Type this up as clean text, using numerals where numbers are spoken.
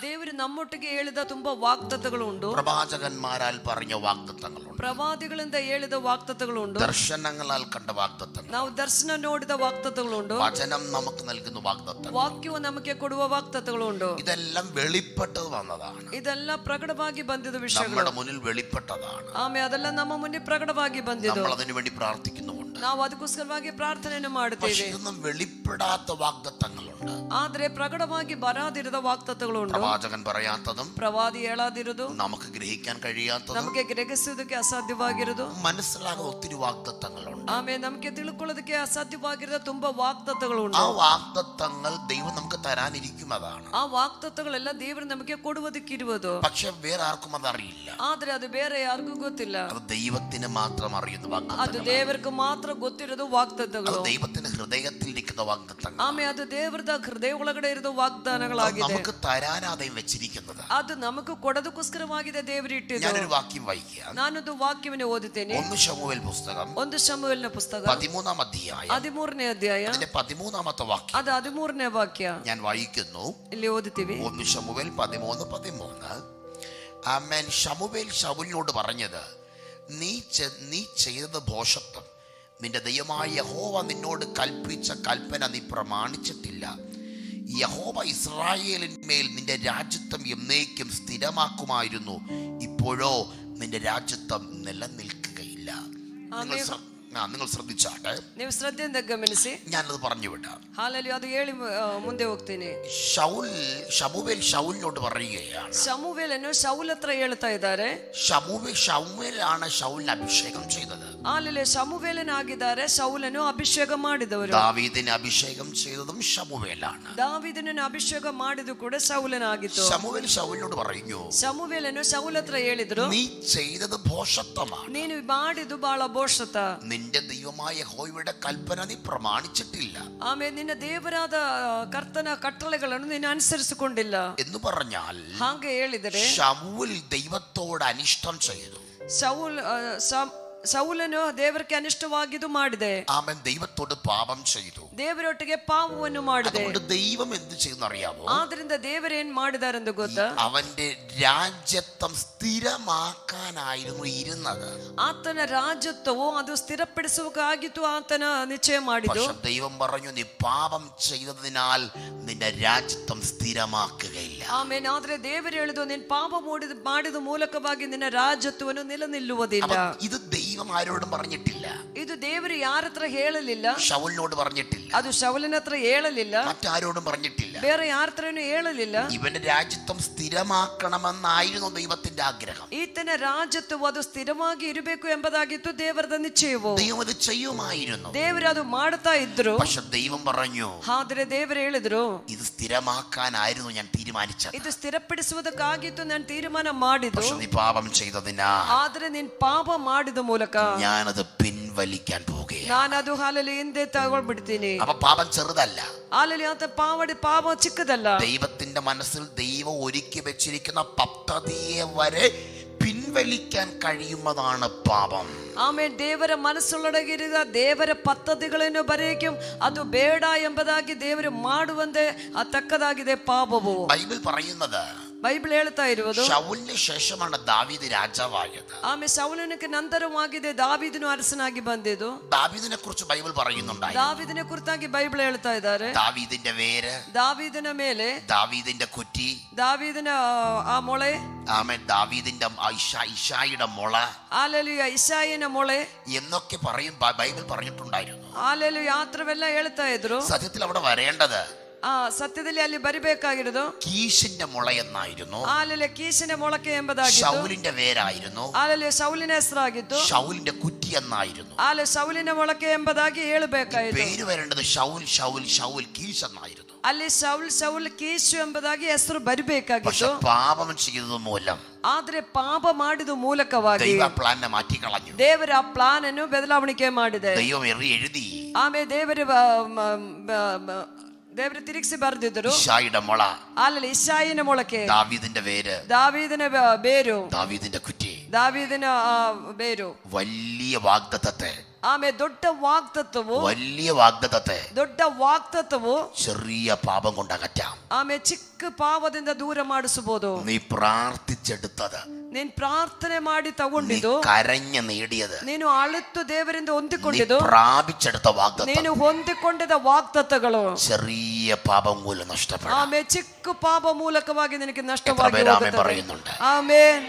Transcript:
ದೇವರು ನಮ್ಮೊಟ್ಟಿಗೆ ಹೇಳಿದ ತುಂಬಾ ವಾಗ್ದತ್ತಗಳು ಉಂಟು. പ്രവാചകന്മാരാൽ പറഞ്ഞ വാഗ്ദത്തങ്ങളുണ്ട്. ಪ್ರವಾದಿಗಳಿಂದ ಹೇಳಿದ ವಾಗ್ದತ್ತಗಳು ಉಂಟು. ദർശനങ്ങളാൽ കണ്ട വാഗ്ദത്തങ്ങൾ. ನಾವು ದರ್ಶನ ನೋಡಿದ ವಾಗ್ದತ್ತಗಳು ಉಂಟು. വചനം നമുക്ക് നൽകുന്ന വാഗ്ദത്തങ്ങൾ. ವಾಕ್ಯವು ನಮಗೆ ಕೊಡುವ ವಾಗ್ದತ್ತಗಳು ಉಂಟು. ഇതെല്ലാം വെളിപ്പെട്ടത് വന്നതാണ്. ಇದೆಲ್ಲ ಪ್ರಕಟವಾಗಿ ಬಂದಿದ್ದ ವಿಷಯಗಳು നമ്മുടെ മുന്നിൽ വെളിപ്പെട്ടതാണ്. ಆಮೇಲೆ ಅದೆಲ್ಲ ನಮ್ಮ ಮುಂದೆ ಪ್ರಕಟವಾಗಿ ಬಂದಿದ್ದು. നമ്മൾ അതിനു വേണ്ടി പ്രാർത്ഥിക്കുന്നുമുണ്ട്. ನಾವು ಅದಕ್ಕೋಸ್ಕರವಾಗಿ ಪ್ರಾರ್ಥನೆಯನ್ನು ಮಾಡುತ್ತೇವೆ. ഇതൊന്നും വെളിപ്പെടാത്ത വാഗ്ദത്തങ്ങളുണ്ട്. ಆದ್ರೆ ಪ್ರಕಟವಾಗಿ ಬರಾದಿರದ ವಾಗ್ದತ್ತಗಳು ಉಂಟು. പ്രവാചകൻ പറയാത്തതും ಪ್ರವಾದಿ ಹೇಳಾದಿರುವುದು, നമുക്ക് ഗ്രഹിക്കാൻ കഴിയാത്തതും ನಮಗೆ ಗ್ರಹಿಸುವುದಕ್ಕೆ ಅಸಾಧ್ಯವಾಗಿರುವುದು, മനസ്സിലാകാൻ ഒത്തിരി വാഗ്ദത്തങ്ങളുണ്ട്. ಆಮೇಲೆ ನಮಗೆ ತಿಳ್ಕೊಳ್ಳೋದಕ್ಕೆ ಅಸಾಧ್ಯವಾಗಿರೋ ತುಂಬಾ ವಾಗ್ದತ್ತಗಳು ಉಂಟು. ആ വാഗ്ദത്തങ്ങൾ ദൈവം നമുക്ക് തരാനിരിക്കുന്നതാണ്. ಆ ವಾಗ್ದತ್ತಗಳೆಲ್ಲ ದೇವರು ನಮಗೆ ಕೊಡುವುದಕ್ಕಿರುವುದು. പക്ഷെ വേറെ ആർക്കും അതറിയില്ല. ಆದ್ರೆ ಅದು ಬೇರೆ ಯಾರಿಗೂ ಗೊತ್ತಿಲ್ಲ. അത് ദൈവത്തിന് മാത്രം അറിയുന്ന ಅದು വാഗ്ദത്തങ്ങൾ. ದೇವರಿಗೆ ಮಾತ್ರ ಗೊತ್ತಿರೋದು ವಾಗ್ದತ್ತಗಳು. അത് ദൈവത്തിന്റെ ഹൃദയത്തിൽ ഇരിക്കുന്ന വാഗ്ദത്തങ്ങൾ. ಆಮೇಲೆ ಅದು ದೇವರದ ಹೃದಯ ಒಳಗಡೆ ಇರೋ ವಾಗ್ದಾನಗಳಾಗಿದೆ. നമുക്ക് തരാനാതെ വെച്ചിരിക്കുന്നത്. ಅದು ನಮಗೆ ಕೊಡೋದಕ್ಕೋಸ್ಕರವಾಗಿದೆ ದೇವರು ಇಟ್ಟಿದ್ದು. ഞാനൊരു വാക്യം വായിക്കാം. ನಾನೊಂದು ವಾಕ್ಯವನ್ನು ಓದುತ್ತೇನೆ. 1 ശമൂവേൽ പുസ്തകം 1 ശമൂವೇಲನ ಪುಸ್ತಕ 13-ാം അധ്യായം 13ನೇ ಅಧ್ಯಾಯ അതിന്റെ 13-ാമത്തെ വാക്യം. ಅದು 13ನೇ ವಾಕ್ಯ ഞാൻ വായിക്കുന്നു. ಇಲ್ಲಿ ಓದುತ್ತೀವಿ. 1 ശമൂവേൽ 13:13. ആമേൻ. ശമൂവേൽ ശൗലിനോട് പറഞ്ഞത്, നീ ചെയ്തത് ഭോഷത്വം. നിന്റെ ദൈവമായ യഹോവ നിന്നോട് കൽപ്പിച്ച കൽപ്പന നീ പ്രമാണിച്ചിട്ടില്ല. യഹോവ ഇസ്രായേലിന്മേൽ നിന്റെ രാജ്യത്വം എന്നേക്കും സ്ഥിരമാക്കുമായിരുന്നു. ഇപ്പോഴോ നിന്റെ രാജ്യത്വം നിലനിൽക്കുകയില്ല. നിങ്ങൾ ശ്രദ്ധിച്ചാട്ടെ. ನೀವು ಶ್ರದ್ಧೆಯಿಂದ ಗಮನಿಸಿ. ഞാനത് പറഞ്ഞു വിടാം. ಹಾಲಲ್ಲಿ ಅದು ಹೇಳಿ ಮುಂದೆ ಹೋಗ್ತೀನಿ. ശമൂവേൽ ശൗലിനോട് പറയുകയാണ്. ശമൂവേലನು ശൗൽ ಹತ್ರ ಹೇಳ್ತಾ ಇದ್ದಾರೆ. ശമൂവേലാണ് ശൗലിനെ അഭിഷേകം ചെയ്തത്. ಹಾಲಲ್ಲಿ ശമൂവേലനാಗಿದ್ದಾರೆ. ശൗലನು ಅಭಿಷೇಕ ಮಾಡಿದವರು. ദാവീദിനെ അഭിഷേകം ചെയ്തതും ശമൂവേലാണ്. ದಾವೀದನನ್ನು ಅಭಿಷೇಕ ಮಾಡಿದ್ದು ಕೂಡ ശൗലനാಗಿತ್ತು. ശമൂവേൽ ശൗലിനോട് പറഞ്ഞു, ശമൂവേലನು ശೌಲ್ ಹತ್ರ ಹೇಳಿದ್ರು, നീ ചെയ്തത് ഭോഷത്വമാണ്. ನೀನು ಮಾಡಿದ್ದು ಬಹಳ ಭೋಷತ. നിന്റെ ദൈവമായ യഹോവയുടെ കൽപ്പന നീ പ്രമാണിച്ചിട്ടില്ല. ಆಮೇಲೆ ನಿನ್ನ ದೇವರಾದ ಕರ್ತನ ಕಟ್ಟಳೆಗಳನ್ನು ನೀನು ಅನುಸರಿಸಿಕೊಂಡಿಲ್ಲ എന്ന് പറഞ്ഞാൽ ಹಾಗೆ ಹೇಳಿದರೆ ശമൂവേൽ ദൈവത്തോട് അനിഷ്ടം ചെയ്തു. ಶೌಲನು ದೇವರಿಗೆ ಅನಿಷ್ಟವಾಗಿದ್ದು ಮಾಡಿದೆ. ആമേൻ. ദൈവത്തോട് പാപം ചെയ്തു. ದೇವರೊಟ್ಟಿಗೆ ಪಾಪವನ್ನು ಮಾಡಿದೆ. അതുകൊണ്ട് ദൈവം എന്ത് ചെയ്യുന്നു അറിയാമോ? ಆದ್ರಿಂದ ದೇವರೇನ್ ಮಾಡಿದಾರೆಂದು ಗೊತ್ತಾ? അവന്റെ രാജ്യത്വം സ്ഥിരമാക്കാനായിരുന്നു ഇരുന്നത്. ಆತನ ರಾಜ್ಯತ್ವವು ಅದು ಸ್ಥಿರಪಡಿಸುವುದಾಗಿತ್ತು ಆತನ ನಿಶ್ಚಯ ಮಾಡಿದ್ದು. പക്ഷെ ദൈവം പറഞ്ഞു, നീ പാപം ചെയ്തതിനാൽ നിന്റെ രാജ്യത്വം സ്ഥിരമാക്കുകയില്ല. ಆಮೇಲೆ ಆದ್ರೆ ದೇವರು ಹೇಳಿದು, ನೀನು ಪಾಪ ಮಾಡಿದ ಮೂಲಕವಾಗಿ ನಿನ್ನ ರಾಜ್ಯತ್ವವನ್ನು ನಿಲ್ಲನಿಲ್ಲುವುದಿಲ್ಲ. ഇത് ദൈവം ആരോടും പറഞ്ഞിട്ടില്ല. ಇದು ದೇವರು ಯಾರ ಹತ್ರ ಹೇಳಲಿಲ್ಲ. ശൗലിനോട് പറഞ്ഞിട്ടില്ല. ಅದು ಶೌಲನ ಹತ್ರ ಹೇಳಲಿಲ್ಲ. മറ്റാരോടും പറഞ്ഞിട്ടില്ല. ಬೇರೆ ಯಾರ ಹತ್ರನೂ ಹೇಳಲಿಲ್ಲ. ഇവന്റെ രാജ്യത്വം സ്ഥിരമാക്കണമെന്നായിരുന്നു ദൈവത്തിന്റെ ആഗ്രഹം. ಈತನ ರಾಜ್ಯತ್ವವು ಅದು ಸ್ಥಿರವಾಗಿ ಇರಬೇಕು ಎಂಬುದಾಗಿತ್ತು ದೇವರದ ನಿಶ್ಚಯವು. ദൈവം അത് ചെയ്യുമായിരുന്നു. ದೇವರು ಅದು ಮಾಡ್ತಾ ಇದ್ರು. പക്ഷെ ദൈവം പറഞ്ഞു, ಆದ್ರೆ ದೇವರು ಹೇಳಿದ್ರು, ഇത് സ്ഥിരമാക്കാനായിരുന്നു ഞാൻ തീരുമാനിച്ചത്. ಇದು ಸ್ಥಿರಪಡಿಸುವುದಕ್ಕಾಗಿತ್ತು ನಾನು ತೀರ್ಮಾನ ಮಾಡಿದ್ದು. പക്ഷെ നീ പാപം ചെയ്തതിനാ, ಆದ್ರೆ ನೀನ್ ಪಾಪ ಮಾಡಿದ ಮೂಲಕ ഞാനത് പിൻവലിക്കാൻ പോകുകയാണ്. ನಾನದು ಹಾಲಲ್ಲಿ ಹಿಂದೆ ತಗೊಳ್ಬಿಡ್ತೀನಿ. അപ്പൊ പാപം ചെറുതല്ല. ಹಾಲಲ್ಲಿ ಆತ ಪಾಪ ಚಿಕ್ಕದಲ್ಲ. ദൈവത്തിന്റെ മനസ്സിൽ ദൈവം ഒരുക്കി വെച്ചിരിക്കുന്ന പദ്ധതിയെ വരെ പിൻവലിക്കാൻ കഴിയുന്നതാണ് പാപം. ಆಮೇಲೆ ದೇವರ ಮನಸ್ಸೊಳಗಿರುವ ದೇವರ ಪದ್ಧತಿಗಳನ್ನು ಬರೆಯക്കും ಅದು ಬೇಡ ಎಂಬುದಾಗಿ ದೇವರು ಮಾಡುವಂತೆ ತಕ್ಕದಾಗಿದೆ ಪಾಪವು. ബൈബിൾ പറയുന്നത്, ಬೈಬಲ್ ಹೇಳ್ತಾ ಇರುವುದು, ശൗലിന് ശേഷമാണ് ദാവീദ് രാജാവായത്. ಆಮೇಲೆ ಶೌಲನಿಗೆ ನಂತರವಾಗಿದೆ ದಾವೀದನು ಅರಸನಾಗಿ ಬಂದಿದ್ದು. ദാവീദിനെ കുറിച്ച് ബൈബിൾ പറയുന്നുണ്ടായി. ದಾವೀದನ ಕುರಿತಾಗಿ ಬೈಬಲ್ ಹೇಳ್ತಾ ಇದ್ದಾರೆ. ദാവീദിന്റെ വേര്, ದಾವೀದನ ಮೇಲೆ, ദാവീദിന്റെ കുറ്റി, ದಾವೀದನ ಆ ಮೊಳೆ, ആമേൻ, ദാവീദിന്റെ ഇശായിയുടെ മുള, ಹಾಲೆಲೂಯ ಇಸಾಯನ ಮೊಳೆ എന്നൊക്കെ പറയും ബൈബിൾ പറഞ്ഞിട്ടുണ്ടായിരുന്നു. ಹಾಲೆಲೂಯ യാത്രವೆಲ್ಲ ಹೇಳ್ತಾ ಇದ್ರು. സത്യത്തിൽ അവിടെ വരേണ്ടത് ಸತ್ಯದಲ್ಲಿ ಅಲ್ಲಿ ಬರಿಬೇಕಾಗಿರೋದು കീശിന്റെ മുള എന്നായിരുന്നു. ಹಾಲೆಲೂಯ ಕೀಶಿನ ಮೊಳಕೆ ಎಂಬುದಾಗಿತ್ತು. ശൗലിന്റെ വേരായിരുന്നു. ಹಾಲೆಲೂಯ ಶೌಲಿನ ಹೆಸರಾಗಿತ್ತು. ശൗലിന്റെ കുറ്റി എന്നായിരുന്നു. ಹಾಲೆ ಶೌಲಿನ ಮೊಳಕೆ ಎಂಬುದಾಗಿ ಹೇಳಬೇಕಾಯಿತು. പേര് വരേണ്ടത് ശൗൽ കീശ് എന്നായിരുന്നു. ಅಲ್ಲಿ ಶೌಲ್ ಕೀಶು ಎಂಬುದಾಗಿ ಹೆಸರು ಬರಿಬೇಕಾಗಿತ್ತು. പക്ഷെ പാപം ചെയ്തത് മൂലം, ಆದ್ರೆ ಪಾಪ ಮಾಡಿದ ಮೂಲಕವಾಗಿ ദൈവ പ്ലാനെ മാറ്റിക്കളഞ്ഞു. ದೇವರ ಆ ಪ್ಲಾನ್ ಅನ್ನು ಬದಲಾವಣೆ ಮಾಡಿದೆ. ദൈവം എഴുതി. ಆಮೇಲೆ ದೇವರು ತಿರುಗಿಸಿ ಬರೆದಿದ್ರು, ഇശായിയുടെ മുള, ಅಲ್ಲಿ ಇಶಾಯಿನ ಮೊಳಕೆ, ദാവീദിന്റെ വേര്, ದಾವೀದನ ಬೇರು, ദാവീദിന്റെ കുറ്റി. ದಾವೀದನ ಬೇರು. വലിയ വാഗ്ദത്തത്തെ ಆಮೆ ದೊಡ್ಡ ವಾಗ್ದತ್ತವು, വലിയ വാഗ്ദത്തത്തെ ದೊಡ್ಡ ವಾಗ್ದತ್ತವು ചെറിയ പാപം കൊണ്ട് അകറ്റാം. ಆಮೆ ಚಿಕ್ಕ ಪಾವದಿಂದ ದೂರ ಮಾಡಿಸಬಹುದು. നീ പ്രാർത്ഥിച്ചെടുത്തത്, ನೀನ್ ಪ್ರಾರ್ಥನೆ ಮಾಡಿ നീ ತಗೊಂಡಿದ್ದು, കരഞ്ഞ് നേടിയത്, ನೀನು ಅಳುತ್ತು ದೇವರಿಂದ നീ ಹೊಂದಿಕೊಂಡಿದ್ದು, പ്രാപിച്ചെടുത്ത വാഗ്ദത്തം ನೀನು ಹೊಂದಿಕೊಂಡಿದ್ದ ವಾಗ್ದತ್ತಗಳು ചെറിയ പാപം മൂലം നഷ്ടപ്പെടാം. ಆಮೆ ಚಿಕ್ಕ ಪಾಪ ಮೂಲಕವಾಗಿ ನಿನಗೆ എത്ര ನಷ್ಟವಾಗಿ പേര് ആമേൻ ಹೋಗುತ್ತದೆ. പറയുന്നുണ്ട്? ಆಮೆನ್.